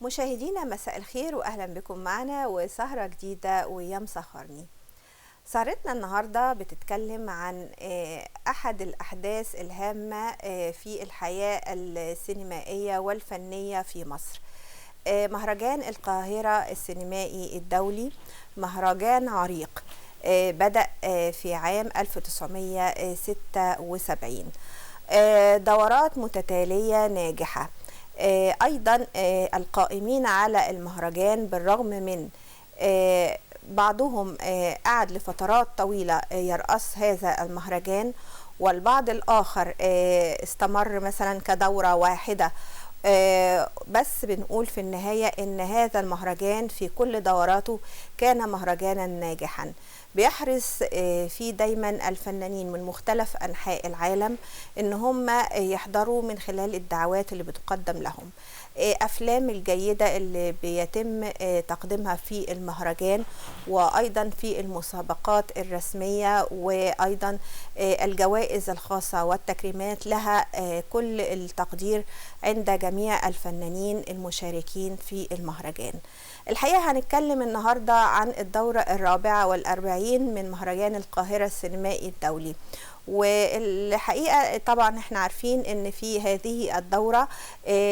مشاهدينا مساء الخير واهلا بكم معنا وسهرة جديدة ويا مسهرني. سهرتنا النهاردة بتتكلم عن احد الاحداث الهامة في الحياة السينمائية والفنية في مصر. مهرجان القاهرة السينمائي الدولي، مهرجان عريق بدأ في عام 1976. دورات متتالية ناجحة. أيضا القائمين على المهرجان بالرغم من بعضهم قعد لفترات طويلة يرأس هذا المهرجان، والبعض الآخر استمر مثلا كدورة واحدة، بس بنقول في النهاية إن هذا المهرجان في كل دوراته كان مهرجانا ناجحا. بيحرص فيه دايما الفنانين من مختلف أنحاء العالم إن هم يحضروا من خلال الدعوات اللي بتقدم لهم. أفلام الجيدة اللي بيتم تقديمها في المهرجان، وأيضا في المسابقات الرسمية، وأيضا الجوائز الخاصة والتكريمات لها كل التقدير عند جميع الفنانين المشاركين في المهرجان. الحقيقة هنتكلم النهاردة عن الدورة 44 من مهرجان القاهرة السينمائي الدولي. والحقيقة طبعا احنا عارفين ان في هذه الدورة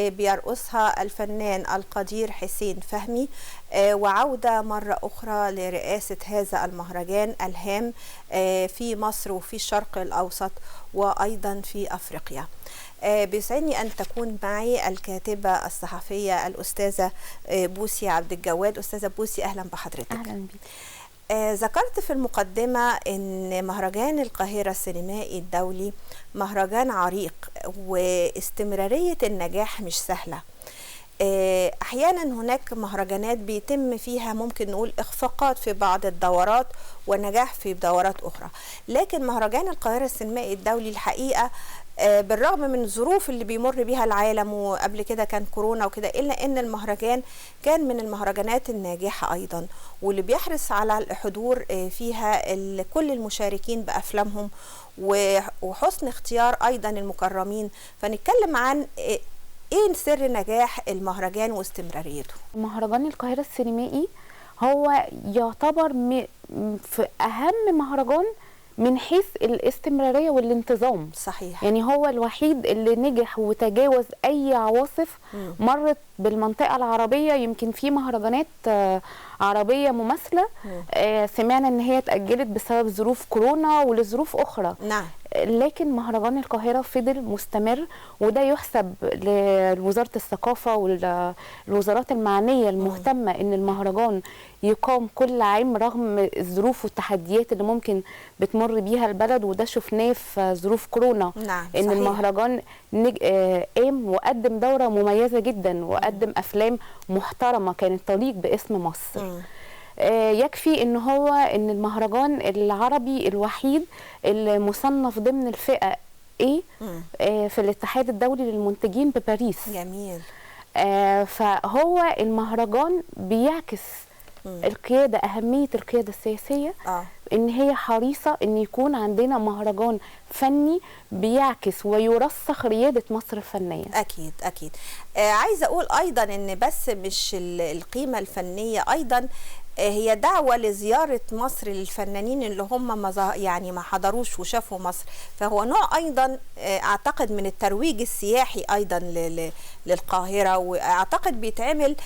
بيرأسها الفنان القدير حسين فهمي، وعودة مرة أخرى لرئاسة هذا المهرجان الهام في مصر وفي الشرق الأوسط وأيضا في أفريقيا. بيسعدني أن تكون معي الكاتبة الصحفية الأستاذة بوسي عبد الجواد. أستاذة بوسي أهلا بحضرتك. أهلا بك. ذكرت في المقدمة أن مهرجان القاهرة السينمائي الدولي مهرجان عريق، واستمرارية النجاح مش سهلة. أحيانا هناك مهرجانات بيتم فيها ممكن نقول إخفاقات في بعض الدورات ونجاح في دورات أخرى، لكن مهرجان القاهرة السينمائي الدولي الحقيقة بالرغم من الظروف اللي بيمر بيها العالم، وقبل كده كان كورونا وكده، إلا أن المهرجان كان من المهرجانات الناجحة أيضا، واللي بيحرص على الحضور فيها كل المشاركين بأفلامهم وحسن اختيار أيضا المكرمين. فنتكلم عن إيه سر نجاح المهرجان واستمراريته. مهرجان القاهرة السينمائي هو يعتبر في أهم مهرجان من حيث الاستمرارية والانتظام. صحيح. يعني هو الوحيد اللي نجح وتجاوز أي عواصف مرت بالمنطقة العربية. يمكن في مهرجانات عربية مماثلة سمعنا ان هي اتأجلت بسبب ظروف كورونا ولظروف أخرى. نعم. لكن مهرجان القاهرة فضل مستمر، وده يحسب لوزارة الثقافة والوزارات المعنية المهتمة ان المهرجان يقام كل عام رغم الظروف والتحديات اللي ممكن بتمر بيها البلد، وده شفناه في ظروف كورونا. نعم. ان صحيح. المهرجان قام وقدم دورة مميزة جدا وقدم أفلام محترمة كانت تليق باسم مصر. يكفي ان المهرجان العربي الوحيد اللي مصنف ضمن الفئة في الاتحاد الدولي للمنتجين بباريس. جميل. فهو المهرجان بيعكس القيادة، أهمية القيادة السياسية، إن هي حريصة إن يكون عندنا مهرجان فني بيعكس ويرسخ ريادة مصر الفنية. أكيد أكيد. عايزة أقول أيضا إن بس مش القيمة الفنية، أيضا هي دعوة لزيارة مصر للفنانين اللي هم يعني ما حضروش وشافوا مصر، فهو نوع أيضا أعتقد من الترويج السياحي أيضا للقاهرة. وأعتقد بيتعمل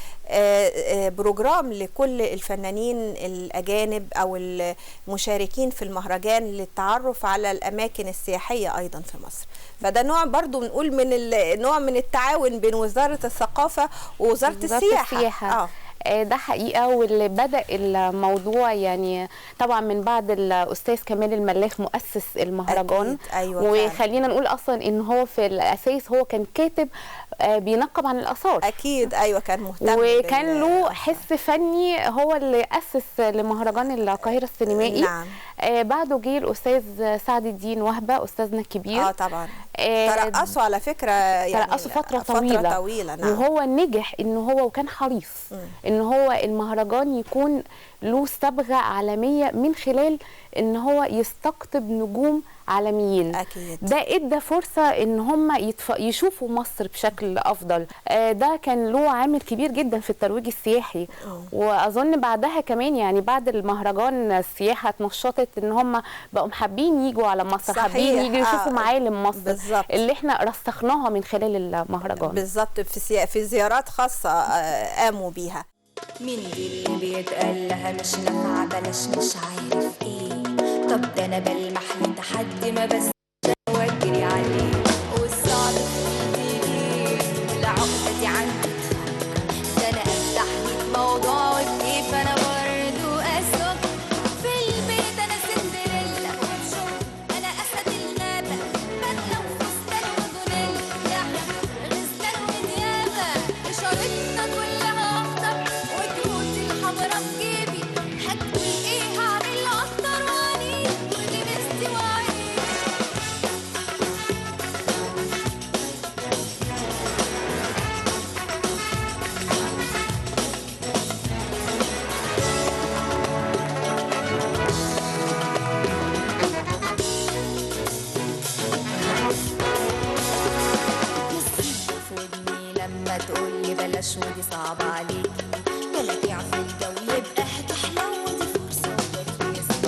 بروجرام لكل الفنانين الأجانب أو المشاركين في المهرجان للتعرف على الأماكن السياحية أيضا في مصر. فده نوع برضو بنقول من نوع من التعاون بين وزارة الثقافة ووزارة السياحة. ده حقيقه، واللي بدا الموضوع يعني طبعا من بعد الاستاذ كمال الملاخ مؤسس المهرجان. أكيد. أيوة وخلينا نقول اصلا ان هو في الاساس هو كان كاتب بينقب عن الاثار. اكيد. ايوه كان مهتم وكان له حس فني، هو اللي اسس لمهرجان القاهره السينمائي. نعم. بعده جه الاستاذ سعد الدين وهبه استاذنا الكبير. طبعا. ترقصوا على فكره، يعني ترقصوا فتره طويله. نعم. وهو نجح ان هو وكان حريص ان هو المهرجان يكون له صبغه عالميه من خلال ان هو يستقطب نجوم عالميين. أكيد. ده ادى فرصه ان هم يشوفوا مصر بشكل افضل. ده كان له عامل كبير جدا في الترويج السياحي. واظن بعدها كمان يعني بعد المهرجان السياحه اتنشطت ان هم بقوا حابين يجوا على مصر. صحيح. حابين يجوا يشوفوا معالم مصر. بالزبط. اللي احنا رسخناها من خلال المهرجان. بالظبط، في زيارات خاصه قاموا بيها. مين دي اللي بيتقال لها مش نافعه بلاش مش عارف ايه؟ طب ده انا بلمح لتحدي ما بس واجري عليه، والصعب في ايدي والعقده دي عندي، ده انا افتح لك موضوع وكيف انا برضو اسلك في البيت. انا سندريلا وبشوف انا اسد الغابه، بدله وفستان وجونيلا غزلان وديابه، اشارتنا كلها اخضر وكروتي الحمرا في جيبي، هتقول ايه هعمل اكتر وانيب ودي مستي وعيب. نسيب في ودني لما تقولي بلاش ودي صعبة عليكي، بلاكيع في الجو يبقى هتحلى ودي فرصة وتركيزي.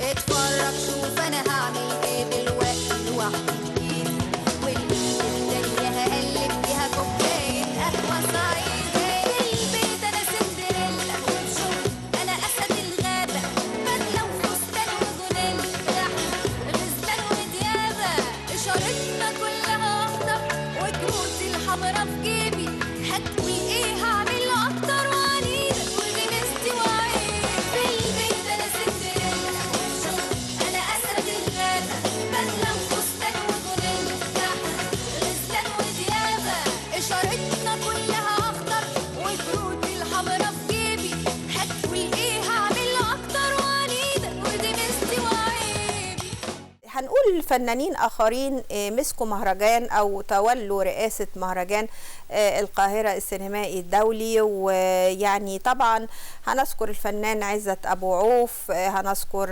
اتفرج شوف انا هعمل ايه دلوقتي لوحدي بايدي، والايد التانية هقلب فيها كوباية قهوة صعيدي. في البيت انا سندريلا وبشوف انا اسد الغابة، بدلة وفستان وجونيلا غزلان وديابة، اشارتنا كلها اخضر وكروتي الحمرا في جيبي، هتقول ايه هعمل اكتر وعنيد ودي مستي وعيب. في البيت انا سندريلا وبشوف انا اسد الغابة، بدلة وفستان وجونيلا غزلان وديابة، اشارتنا كلها اخضر وكروتي الحمرا في جيبي، هتقول ايه هعمل اكتر وعنيد ودي مستي وعيب. هنقول فنانين آخرين مسكوا مهرجان أو تولوا رئاسة مهرجان القاهرة السينمائي الدولي، ويعني طبعا هنذكر الفنان عزت أبو عوف، هنذكر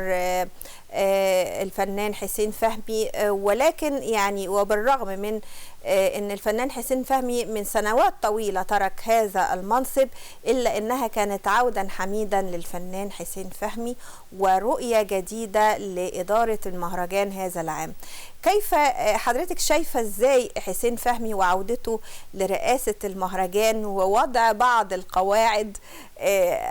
الفنان حسين فهمي، ولكن يعني وبالرغم من ان الفنان حسين فهمي من سنوات طويلة ترك هذا المنصب، إلا أنها كانت عودا حميدا للفنان حسين فهمي ورؤية جديدة لإدارة المهرجان هذا العام. كيف حضرتك شايفة ازاي حسين فهمي وعودته لرئاسة المهرجان ووضع بعض القواعد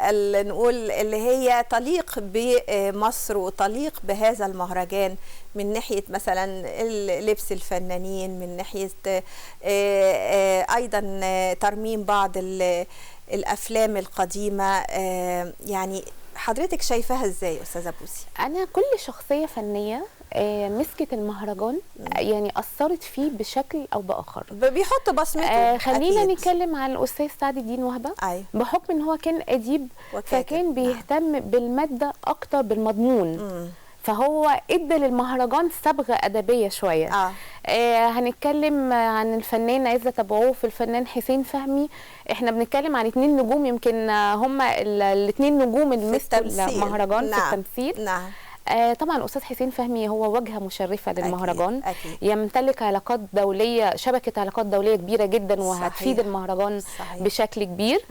اللي نقول اللي هي تليق بمصر وتليق بهذا المهرجان، من ناحية مثلا لبس الفنانين، من ناحية أيضا ترميم بعض الأفلام القديمة، يعني حضرتك شايفاها ازاي أستاذة بوسي؟ أنا كل شخصية فنية مسكت المهرجان يعني أثرت فيه بشكل أو بآخر، بيحط بصمته. خلينا نتكلم عن الأستاذ سعد الدين وهبة. بحكم إن هو كان أديب فكان بيهتم بالمادة أكتر بالمضمون. فهو ادى للمهرجان صبغه ادبيه شويه. هنتكلم عن الفنان عزت ابو عوف، الفنان حسين فهمي. احنا بنتكلم عن 2 نجوم يمكن هم ال2 نجوم اللي مسكوا المهرجان في التمثيل. نعم. طبعا الاستاذ حسين فهمي هو واجهه مشرفه للمهرجان. أكيد. يمتلك علاقات دوليه، شبكه علاقات دوليه كبيره جدا، وهتفيد المهرجان بشكل كبير.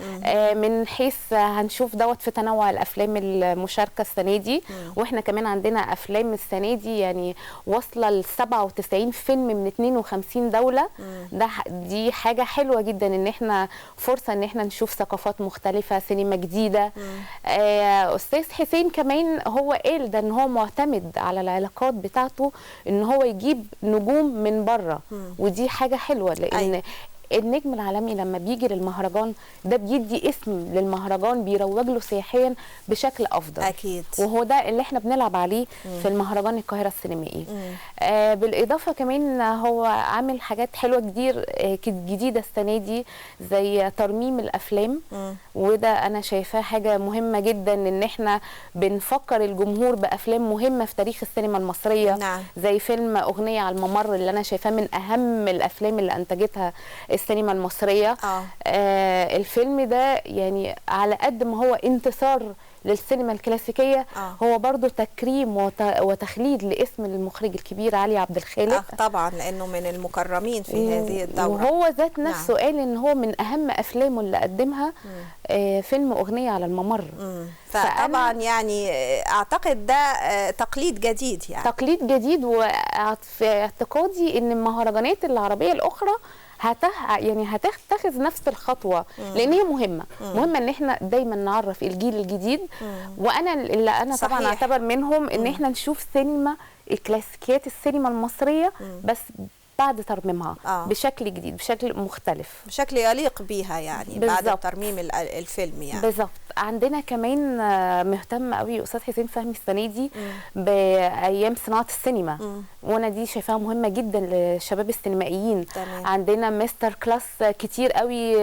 من حيث هنشوف دوت في تنوع الافلام المشاركه السنه دي، واحنا كمان عندنا افلام السنه دي يعني واصله ل 97 فيلم من 52 دوله. دي حاجه حلوه جدا، ان احنا فرصه ان احنا نشوف ثقافات مختلفه، سينما جديده. استاذ حسين كمان هو قال ده ان هو معتمد على العلاقات بتاعته ان هو يجيب نجوم من بره، ودي حاجه حلوه لان النجم العالمي لما بيجي للمهرجان ده بيدي اسم للمهرجان، بيروج له سياحيا بشكل افضل. اكيد. وهو ده اللي احنا بنلعب عليه في المهرجان القاهره السينمائي. بالاضافه كمان هو عامل حاجات حلوه كتير جديده السنه دي، زي ترميم الافلام. وده انا شايفاه حاجه مهمه جدا، ان احنا بنفكر الجمهور بافلام مهمه في تاريخ السينما المصريه. نعم. زي فيلم اغنيه على الممر اللي انا شايفاه من اهم الافلام اللي انتجتها السينما المصريه. الفيلم ده يعني على قد ما هو انتصار للسينما الكلاسيكيه، هو برضو تكريم وتخليد لاسم المخرج الكبير علي عبد الخالق. طبعا لانه من المكرمين في هذه الدوره، وهو ذات نفسه قال ان هو من اهم افلامه اللي قدمها فيلم اغنيه على الممر. فطبعا يعني اعتقد ده تقليد جديد، يعني تقليد جديد. وفي اعتقادي ان المهرجانات العربيه الاخرى هتتخذ نفس الخطوه، لان هي مهمه ان احنا دايما نعرف الجيل الجديد. وانا اللي انا طبعا اعتبر منهم ان احنا نشوف سينما الكلاسيكيات السينما المصريه بس بعد ترميمها بشكل جديد، بشكل مختلف، بشكل يليق بيها يعني. بالزبط. بعد ترميم الفيلم يعني. بالظبط. عندنا كمان مهتم قوي استاذ حسين فهمي السنه دي بايام صناعه السينما، وانا دي شايفاها مهمه جدا للشباب السينمائيين. عندنا مستر كلاس كتير قوي،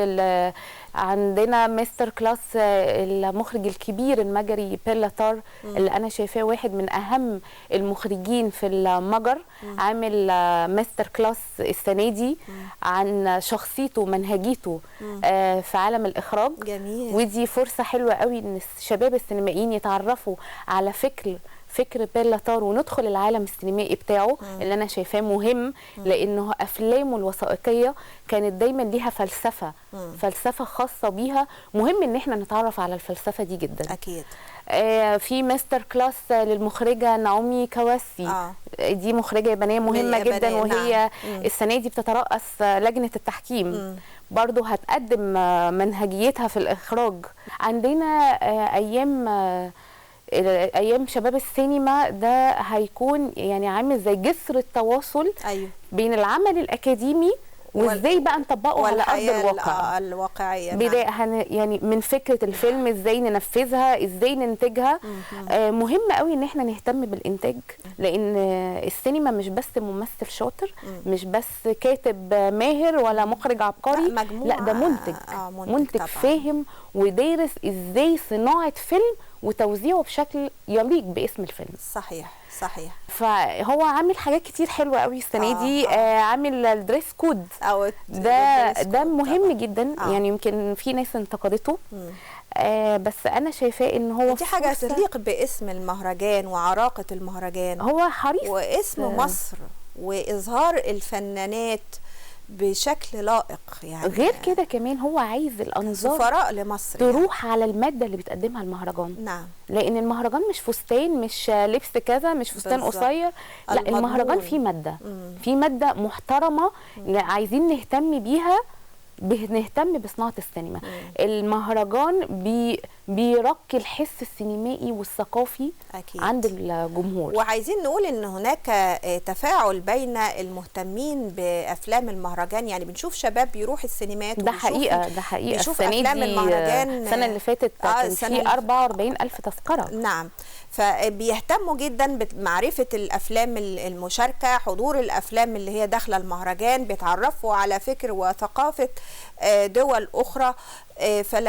عندنا مستر كلاس المخرج الكبير المجري بيلا تار، اللي انا شايفاه واحد من اهم المخرجين في المجر. عامل مستر كلاس السنه دي عن شخصيته ومنهجيته في عالم الاخراج. جميل. ودي فرصه حلوه قوي ان الشباب السينمائيين يتعرفوا على فكر بيلا تار وندخل العالم السينمائي بتاعه اللي انا شايفاه مهم، لانه افلامه الوثائقيه كانت دايما ليها فلسفه خاصه بيها. مهم ان احنا نتعرف على الفلسفه دي جدا. اكيد. في مستر كلاس للمخرجه نعومي كواسي. دي مخرجه يابانيه مهمه جدا، وهي السنه دي بتترأس لجنه التحكيم. برضو هتقدم منهجيتها في الاخراج. عندنا ايام شباب السينما، ده هيكون يعني عامل زي جسر التواصل بين العمل الاكاديمي وازاي بقى نطبقه على ارض الواقعيه. بدايه يعني من فكره الفيلم ازاي ننفذها، ازاي ننتجها. مهم قوي ان احنا نهتم بالانتاج، لان السينما مش بس ممثل شاطر، مش بس كاتب ماهر ولا مخرج عبقري، لا ده منتج فاهم ودارس ازاي صناعه فيلم وتوزيعه بشكل يليق باسم الفيلم. صحيح. فهو عامل حاجات كتير حلوه قوي السنه دي. عامل الدريس كود ده مهم جدا. يعني يمكن في ناس انتقدته، بس انا شايفاه ان هو دي حاجه تليق باسم المهرجان وعراقه المهرجان. هو حريص واسم مصر واظهار الفنانات بشكل لائق. يعني غير كده كمان هو عايز الانظار سفراء لمصر تروح على الماده اللي بتقدمها المهرجان. نعم. لان المهرجان مش فستان، مش لبس كذا، مش فستان قصير، لا المهرجان فيه ماده، فيه ماده محترمه عايزين نهتم بيها، نهتم بصناعه السينما. المهرجان بيرقي الحس السينمائي والثقافي عند الجمهور. وعايزين نقول ان هناك تفاعل بين المهتمين بافلام المهرجان، يعني بنشوف شباب بيروح السينمات. ده حقيقه بيشوف افلام المهرجان. السنه اللي فاتت كان في 44,000 تذكره. نعم. فبيهتموا جدا بمعرفه الافلام المشاركه، حضور الافلام اللي هي داخله المهرجان، بيتعرفوا على فكر وثقافه دول اخرى.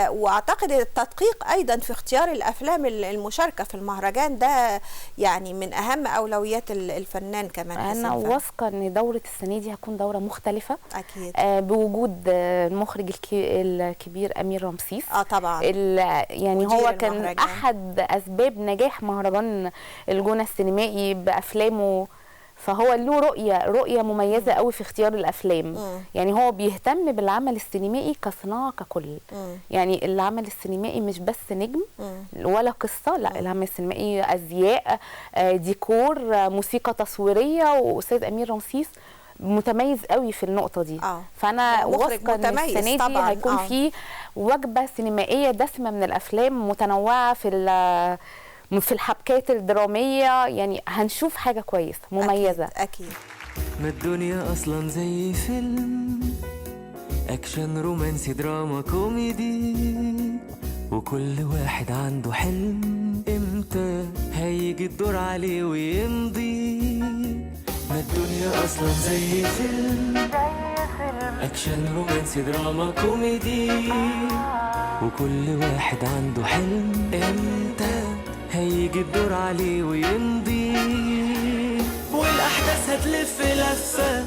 واعتقد التدقيق ايضا في اختيار الافلام المشاركه في المهرجان ده يعني من اهم اولويات الفنان كمان. انا واثقه ان دوره السنه دي هتكون دوره مختلفه اكيد، بوجود المخرج الكبير امير رمسيس. طبعا يعني هو كان المهرجان احد اسباب نجاح مهرجان الجونه السينمائي بافلامه، فهو له رؤيه مميزه قوي في اختيار الافلام. يعني هو بيهتم بالعمل السينمائي كصناعه ككل. يعني العمل السينمائي مش بس نجم ولا قصه، لا العمل السينمائي ازياء، ديكور، موسيقى تصويريه. واستاذ امير رمسيس متميز قوي في النقطه دي. فانا واثقه ان السنه دي هيكون في وجبه سينمائيه دسمه من الافلام متنوعه في الحبكات الدرامية. يعني هنشوف حاجة كويسة مميزة. أكيد. ما الدنيا أصلا زي فيلم أكشن رومانسي دراما كوميدي، وكل واحد عنده حلم امتى هيجي الدور عليه ويمضي. ما الدنيا أصلا زي فيلم، أكشن رومانسي دراما كوميدي، وكل واحد عنده حلم امتى هيجي الدور عليه ويمضي. والأحداث هتلف لفة،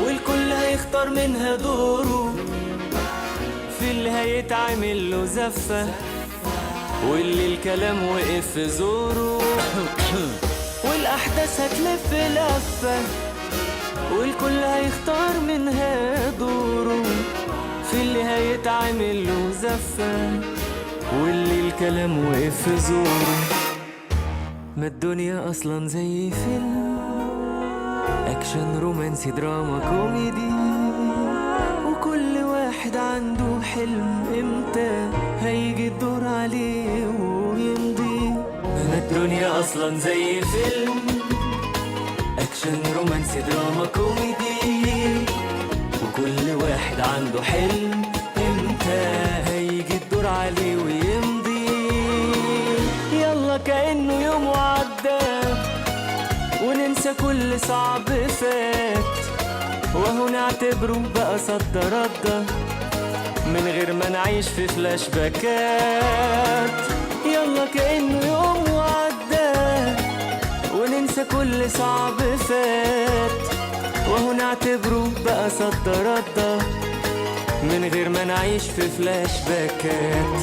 والكل هيختار منها دوره، في اللي هيتعمل له زفة، واللي الكلام وقف في زوره. والأحداث هتلف لفة، والكل هيختار منها دوره، في اللي هيتعمل له زفة، واللي الكلام وقف في زوره. ما الدنيا أصلا زي فيلم، أكشن رومانسي دراما كوميدي، وكل واحد عنده حلم امتى هيجي الدور عليه ويمضي. ما الدنيا أصلا زي فيلم، أكشن رومانسي دراما كوميدي، وكل واحد عنده حلم امتى هيجي الدور عليه ويمضي. يلا كأنه يوم وعدى، وننسى كل صعب فات، وهو نعتبره بقى صد رده، من غير ما نعيش في فلاش باكات. يلا كأنه يوم وعدى، وننسى كل صعب فات، وهو نعتبره بقى صد رده، من غير ما نعيش في فلاش باكات.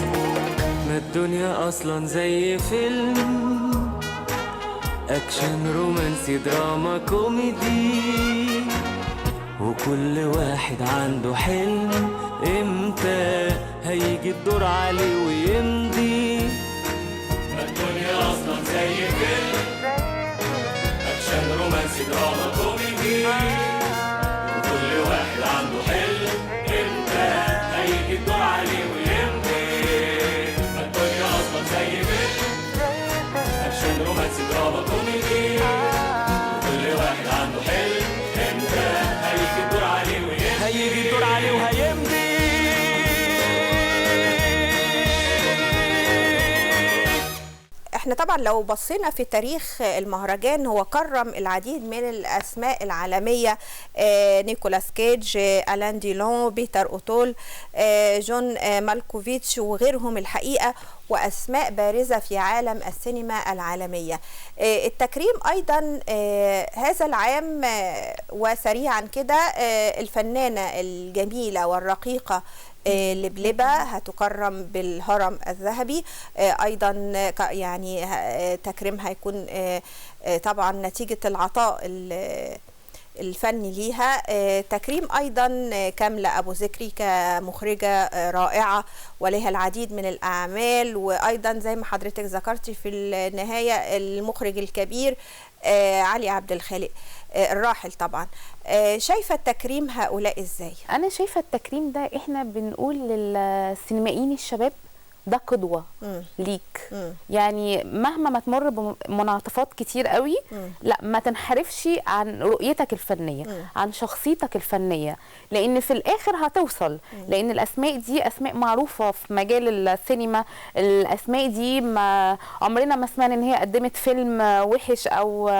ما الدنيا أصلا زي فيلم، أكشن رومانسي دراما كوميدي، وكل واحد عنده حلم امتى هيجي الدور عليه ويمضي. ما الدنيا أصلا زي فيلم، أكشن رومانسي دراما كوميدي، وكل واحد عنده حلم امتى هيجي الدور عليه ويمضي. ما الدنيا أصلا زي فيلم، أكشن رومانسي دراما كوميدي، وكل واحد عنده حلم امتى هيجي الدور عليه ويمضي. هيجي الدور عليه وهيمضي. احنا طبعا لو بصينا في تاريخ المهرجان هو كرم العديد من الاسماء العالميه، نيكولاس كيج، ألان ديلون، بيتر أوتول، جون مالكوفيتش وغيرهم الحقيقه، واسماء بارزه في عالم السينما العالميه. التكريم ايضا هذا العام وسريعا كده الفنانه الجميله والرقيقه لبلبة هتكرم بالهرم الذهبي. ايضا يعني تكريمها هيكون طبعا نتيجة العطاء الفني ليها. تكريم ايضا كاملة ابو ذكري كمخرجة رائعة ولها العديد من الاعمال، وايضا زي ما حضرتك ذكرتي في النهاية المخرج الكبير علي عبد الخالق الراحل طبعا. شايفة التكريم هؤلاء ازاي؟ انا شايفة التكريم ده احنا بنقول للسينمائيين الشباب ده قدوة ليك. يعني مهما ما تمر بمنعطفات كتير قوي، لا ما تنحرفش عن رؤيتك الفنية، عن شخصيتك الفنية، لان في الاخر هتوصل. لان الاسماء دي اسماء معروفة في مجال السينما. الاسماء دي ما عمرنا ما سمعنا ان هي قدمت فيلم وحش او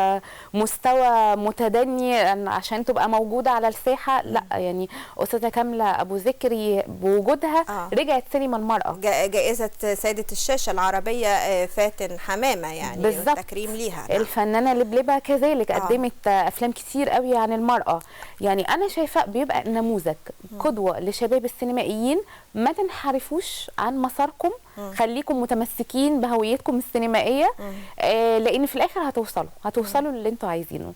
مستوى متدني عشان تبقى موجودة على الساحة. لا يعني أستاذة كاملة أبو ذكري بوجودها رجعت سينما المرأة. جائزة سيدة الشاشة العربية فاتن حمامة يعني بالظبط. تكريم ليها. الفنانة لبلبة كذلك قدمت أفلام كتير قوي عن المرأة. يعني أنا شايفة بيبقى نموذج قدوة لشباب السينمائيين. ما تنحرفوش عن مساركم، خليكم متمسكين بهويتكم السينمائية، لأن في الآخر هتوصلوا للي انتوا عايزينه.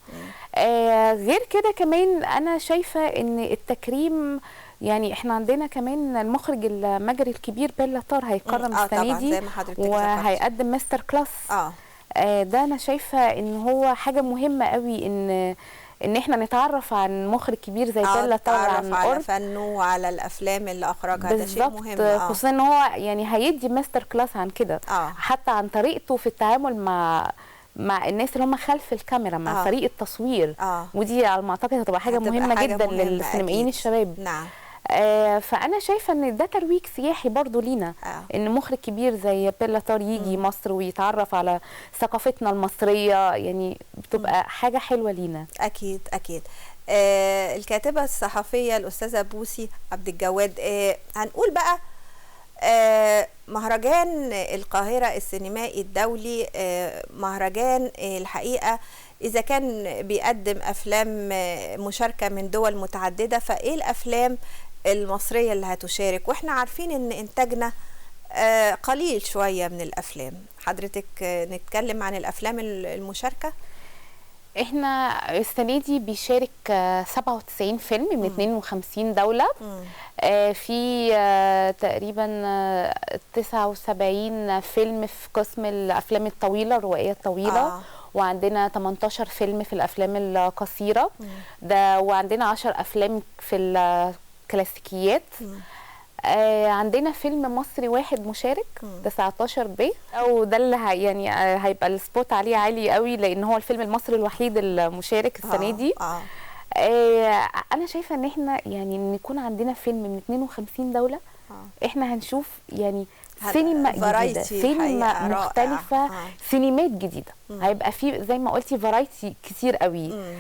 غير كده كمان أنا شايفة إن التكريم، يعني احنا عندنا كمان المخرج المجري الكبير بيلا طار هيكرم السنه دي وهيقدم ماستر كلاس. ده انا شايفه ان هو حاجه مهمه قوي ان احنا نتعرف عن مخرج كبير زي بيلا طار، عن على فنه وعلى الافلام اللي اخرجها. ده شيء مهم. خصوصا ان هو يعني هيدي ماستر كلاس عن كده، حتى عن طريقته في التعامل مع الناس اللي هم خلف الكاميرا، مع فريق التصوير. ودي على ما اعتقد هتبقى حاجه مهمه جدا للسينمائيين الشباب. نعم. فانا شايفه ان ده ترويج سياحي برضو لينا، ان مخرج كبير زي بيلا طار يجي مصر ويتعرف على ثقافتنا المصريه، يعني بتبقى حاجه حلوه لينا. اكيد اكيد. الكاتبه الصحفيه الاستاذه بوسي عبد الجواد، هنقول بقى مهرجان القاهرة السينمائي الدولي، مهرجان الحقيقة إذا كان بيقدم أفلام مشاركة من دول متعددة، فإيه الأفلام المصرية اللي هتشارك؟ وإحنا عارفين إن إنتاجنا قليل شوية من الأفلام. حضرتك نتكلم عن الأفلام المشاركة. احنا السنه دي بيشارك 97 فيلم من 52 دوله، في تقريبا 79 فيلم في قسم الافلام الطويله الروائيه الطويله، وعندنا 18 فيلم في الافلام القصيره ده، وعندنا 10 افلام في الكلاسيكيات. عندنا فيلم مصري واحد مشارك 19 ب، او ده اللي يعني هيبقى السبوت عليه عالي قوي، لان هو الفيلم المصري الوحيد المشارك السنه دي. انا شايفه ان احنا يعني ان يكون عندنا فيلم من 52 دوله، احنا هنشوف يعني سينما جديده، سينما مختلفه، سينمات جديده. هيبقى في زي ما قلتي فرايتي كتير قوي،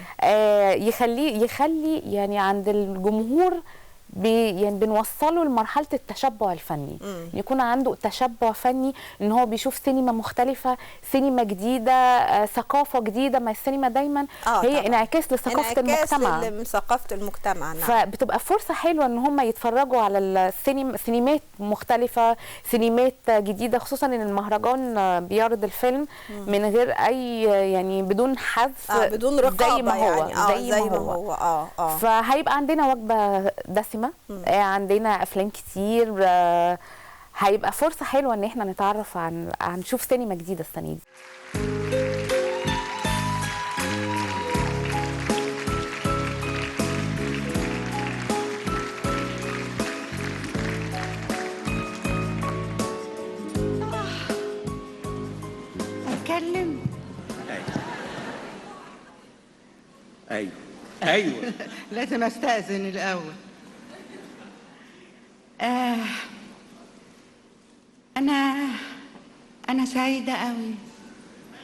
يخلي يعني عند الجمهور يعني بنوصله لمرحله التشبع الفني، يكون عنده تشبع فني، ان هو بيشوف سينما مختلفه، سينما جديده، ثقافه جديده. ما السينما دايما هي طبعا انعكاس لثقافه المجتمع، من ثقافه المجتمع. نعم. فبتبقى فرصه حلوه ان هم يتفرجوا على سينمات مختلفه، سينمات جديده، خصوصا ان المهرجان بيعرض الفيلم من غير اي يعني بدون حذف، بدون رقابه، زي ما هو يعني زي ما هو. فهيبقى عندنا وجبه دسمه، عندنا افلام كتير، هيبقى فرصه حلوه ان احنا نتعرف نشوف سينما جديده السنه دي. اتكلم؟ ايوه لازم استأذن الاول. أنا سعيدة أوي،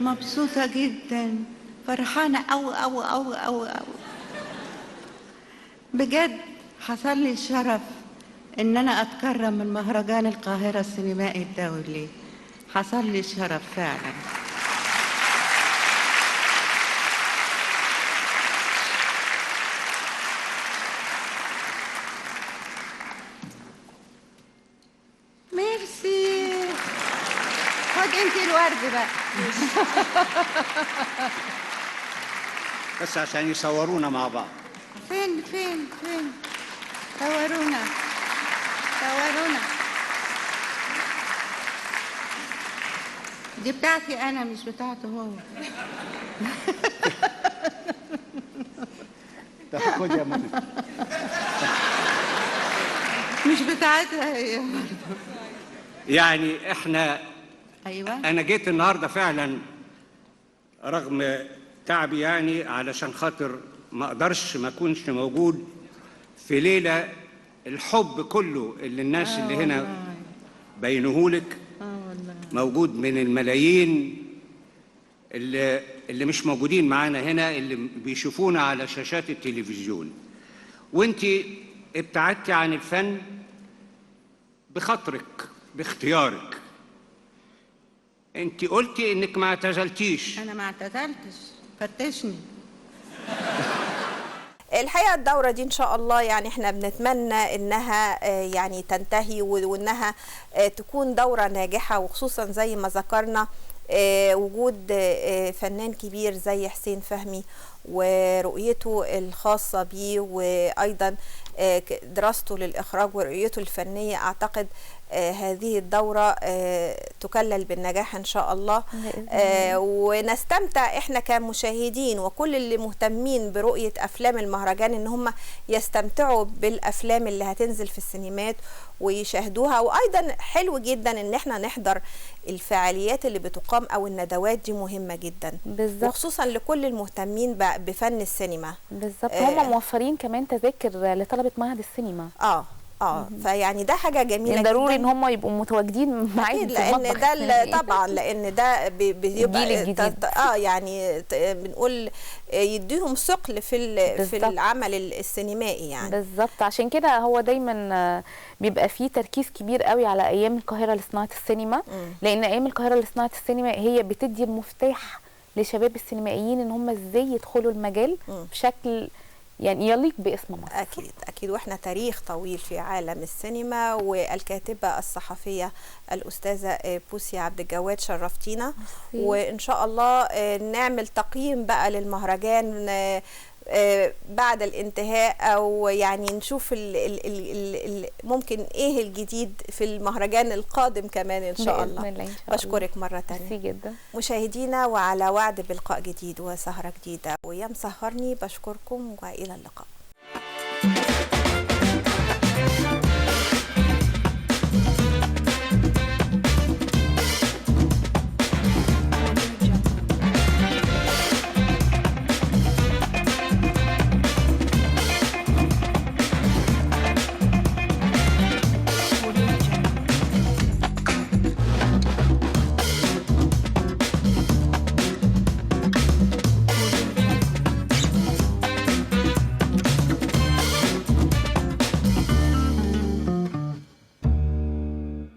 مبسوطة جدا، فرحانة أوي أوي أوي أوي أوي. بجد حصل لي الشرف إن أنا أتكرم من مهرجان القاهرة السينمائي الدولي، حصل لي الشرف فعلا. ميرسي. خد انت الورد بقى. بس عشان يصورونا مع بعض. فين صورونا. دي بتاعتي انا مش بتاعته هو. خد يا منى. مش بتاعتها هي برضه. يعني احنا ايوه انا جيت النهارده فعلا رغم تعبي، يعني علشان خاطر ما اقدرش ما اكونش موجود في ليله الحب كله اللي الناس اللي هنا بينهولك. موجود من الملايين اللي مش موجودين معانا هنا، اللي بيشوفونا على شاشات التلفزيون. وانتي ابتعدتي عن الفن بخاطرك، باختيارك. انت قلتي انك ما اعتزلتيش. انا ما اعتزلتش، فتشني. الحقيقه الدوره دي ان شاء الله يعني احنا بنتمنى انها يعني تنتهي، وانها تكون دوره ناجحه، وخصوصا زي ما ذكرنا وجود فنان كبير زي حسين فهمي ورؤيته الخاصه بيه، وايضا دراسته للاخراج ورؤيته الفنيه. اعتقد هذه الدورة تكلل بالنجاح إن شاء الله، ونستمتع إحنا كمشاهدين وكل اللي مهتمين برؤية أفلام المهرجان إن هم يستمتعوا بالأفلام اللي هتنزل في السينمات ويشاهدوها. وأيضا حلو جدا إن إحنا نحضر الفعاليات اللي بتقام أو الندوات دي، مهمة جدا بالزبط. وخصوصا لكل المهتمين بفن السينما بالظبط. هم موفرين كمان تذاكر لطلبة معهد السينما. فيعني ده حاجه جميله يعني ضروري جدا. ان هم يبقوا متواجدين معاهم أكيد، في لان المطبخ ده السينمائي. طبعا لان ده بيبقى الجيل الجديد. يعني بنقول يديهم ثقل في بالظبط. العمل السينمائي يعني. بالظبط، عشان كده هو دايما بيبقى فيه تركيز كبير قوي على ايام القاهره لصناعه السينما، لان ايام القاهره لصناعه السينما هي بتدي المفتاح لشباب السينمائيين ان هم ازاي يدخلوا المجال بشكل يعني يليق باسم مصر. أكيد أكيد، وإحنا تاريخ طويل في عالم السينما. والكاتبة الصحفية الأستاذة بوسي عبد الجواد شرفتينا، وإن شاء الله نعمل تقييم بقى للمهرجان بعد الانتهاء، أو يعني نشوف ممكن إيه الجديد في المهرجان القادم كمان إن شاء الله. بإذن الله إن شاء الله. بشكرك مرة تانية. ميرسي جدا مشاهدينا، وعلى وعد بلقاء جديد وسهرة جديدة، ويا مسهرني بشكركم وإلى اللقاء.